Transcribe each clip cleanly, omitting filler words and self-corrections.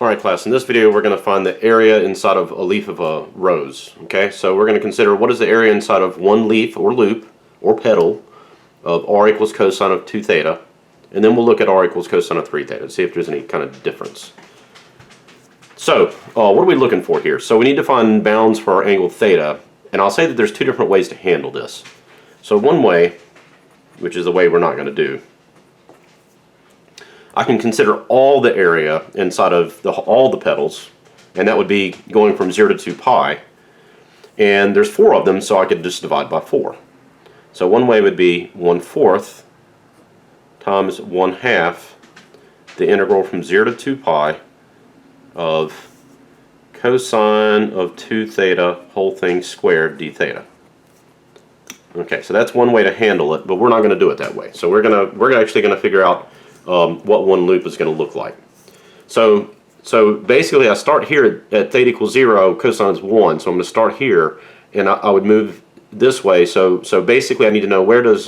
Alright class, in this video we're going to find the area inside of a leaf of a rose. Okay, so we're going to consider what is the area inside of one leaf or loop or petal of r equals cosine of 2 theta, and then we'll look at r equals cosine of 3 theta and see if there's any kind of difference. So, what are we looking for here? So we need to find bounds for our angle theta, and I'll say that there's two different ways to handle this. So one way, which is the way we're not going to do, I can consider all the area inside of all the petals, and that would be going from 0 to 2 pi. And there's 4 of them, so I could just divide by 4. So one way would be 1/4 times 1/2 the integral from 0 to 2 pi of cosine of 2 theta whole thing squared d theta. Okay, so that's one way to handle it, but we're not going to do it that way. So we're actually going to figure out what one loop is going to look like. So basically I start here at theta equals 0, cosine is 1, so I'm going to start here, and I would move this way. So basically I need to know where does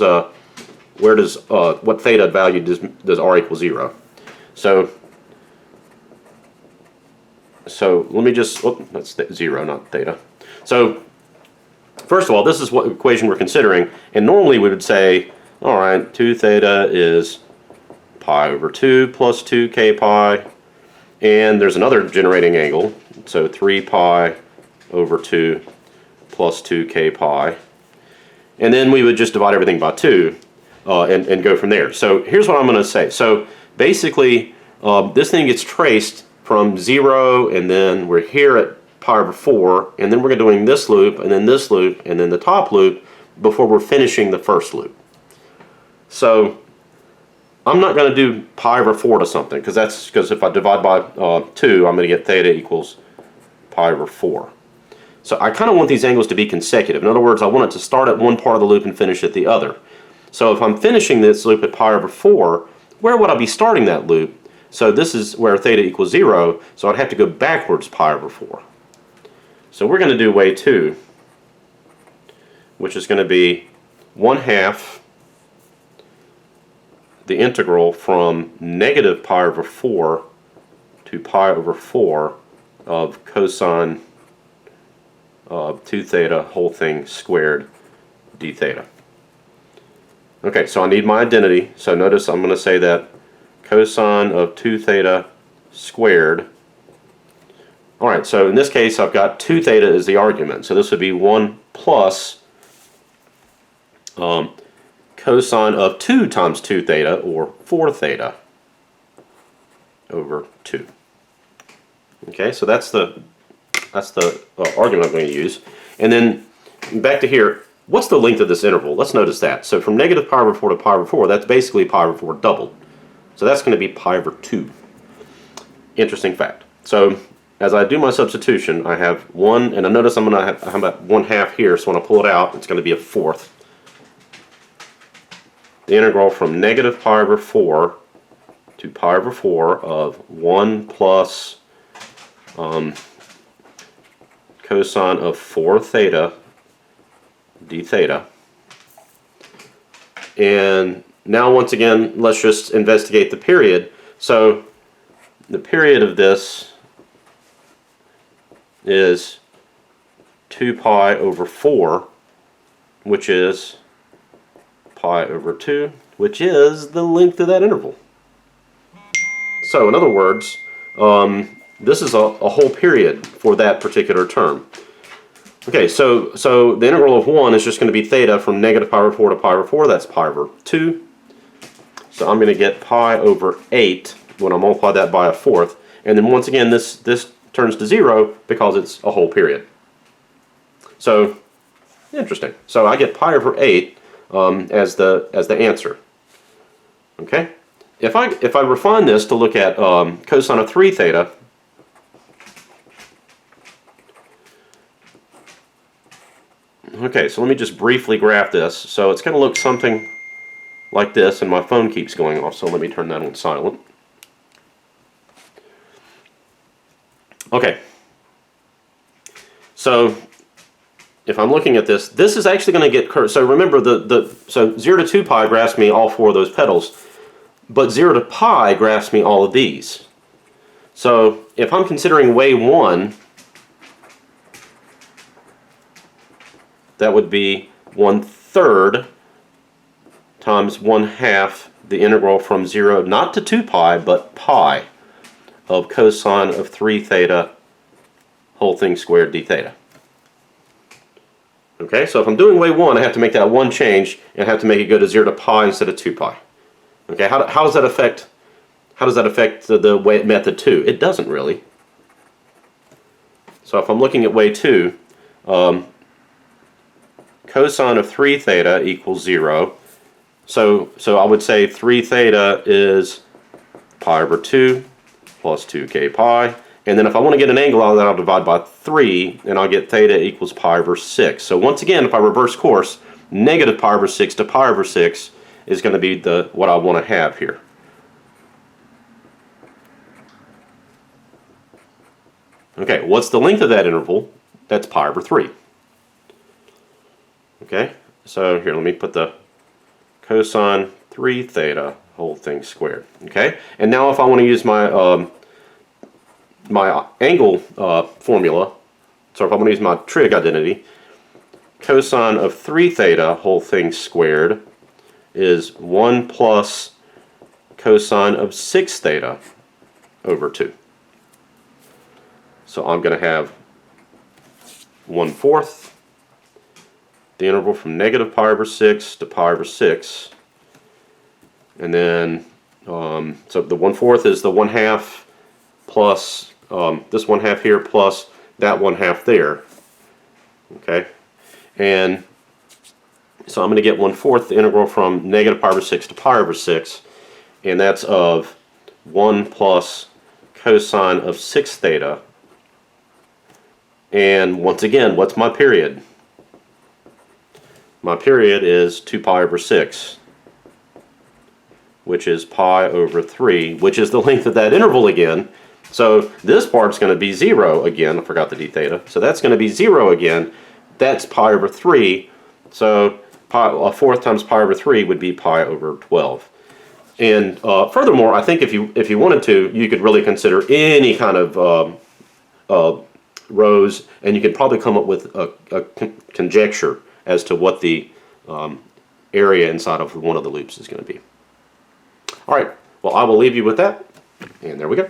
what theta value does r equal 0. So let me just, that's 0, not theta. So first of all, this is what equation we're considering, and normally we would say, alright, 2 theta is pi over 2 plus 2k pi, and there's another generating angle, so 3 pi over 2 plus 2k pi, and then we would just divide everything by 2 and go from there. So here's what I'm going to say. So basically this thing gets traced from 0, and then we're here at pi over 4, and then we're doing this loop, and then this loop, and then the top loop before we're finishing the first loop. So I'm not going to do pi over 4 to something, because if I divide by 2, I'm going to get theta equals pi over 4. So I kind of want these angles to be consecutive. In other words, I want it to start at one part of the loop and finish at the other. So if I'm finishing this loop at pi over 4, where would I be starting that loop? So this is where theta equals 0, so I'd have to go backwards pi over 4. So we're going to do way 2, which is going to be 1/2 the integral from negative pi over 4 to pi over 4 of cosine of 2 theta whole thing squared d theta. Okay, so I need my identity. So notice I'm going to say that cosine of 2 theta squared. Alright, so in this case I've got 2 theta as the argument. So this would be 1 plus cosine of 2 times 2 theta, or 4 theta over 2. Okay, so that's the argument I'm going to use. And then back to here, what's the length of this interval? Let's notice that. So from negative pi over 4 to pi over 4, that's basically pi over 4 doubled. So that's going to be pi over 2. Interesting fact. So as I do my substitution, I have 1, and I notice I'm going to have about 1/2 here, so when I pull it out, it's going to be a 1/4. The integral from negative pi over 4 to pi over 4 of 1 plus cosine of 4 theta d theta. And now once again, let's just investigate the period. So the period of this is 2 pi over 4, which is pi over 2, which is the length of that interval. So in other words, this is a whole period for that particular term. Okay, so the integral of 1 is just going to be theta from negative pi over 4 to pi over 4. That's pi over 2. So I'm going to get pi over 8 when I multiply that by a 1/4. And then once again, this turns to 0 because it's a whole period. So interesting. So I get pi over 8 as the answer. Okay. If I refine this to look at cosine of 3 theta, okay, so let me just briefly graph this. So it's going to look something like this, and my phone keeps going off, so let me turn that on silent. Okay. So if I'm looking at this, this is actually going to get curved. So remember, so 0 to 2 pi graphs me all 4 of those petals, but 0 to pi graphs me all of these. So if I'm considering way 1, that would be 1/3 times 1/2 the integral from 0 not to 2 pi but pi of cosine of 3 theta whole thing squared d theta. Okay, so if I'm doing way 1, I have to make that one change and I have to make it go to 0 to pi instead of 2 pi. Okay, how does that affect the way method 2? It doesn't really. So if I'm looking at way 2, cosine of 3 theta equals 0. So I would say 3 theta is pi over 2 plus 2k pi. And then if I want to get an angle out of that, I'll divide by 3, and I'll get theta equals pi over 6. So once again, if I reverse course, negative pi over 6 to pi over 6 is going to be what I want to have here. Okay, what's the length of that interval? That's pi over 3. Okay, so here, let me put the cosine 3 theta whole thing squared. Okay, and now if I want to use my my angle formula, so if I want to use my trig identity, cosine of 3 theta whole thing squared is 1 plus cosine of 6 theta over 2. So I'm going to have 1/4 the interval from negative pi over 6 to pi over 6, and then so the 1/4 is the 1/2 plus this 1/2 here plus that 1/2 there. Okay, and so I'm going to get 1/4 the integral from negative pi over 6 to pi over 6, and that's of 1 plus cosine of 6 theta. And once again, what's my period? My period is 2 pi over 6, which is pi over 3, which is the length of that interval again. So this part's going to be 0 again. I forgot the d theta. So that's going to be 0 again. That's pi over 3. So a fourth times pi over 3 would be pi over 12. And furthermore, I think if you wanted to, you could really consider any kind of rows, and you could probably come up with a conjecture as to what the area inside of one of the loops is going to be. All right, well, I will leave you with that, and there we go.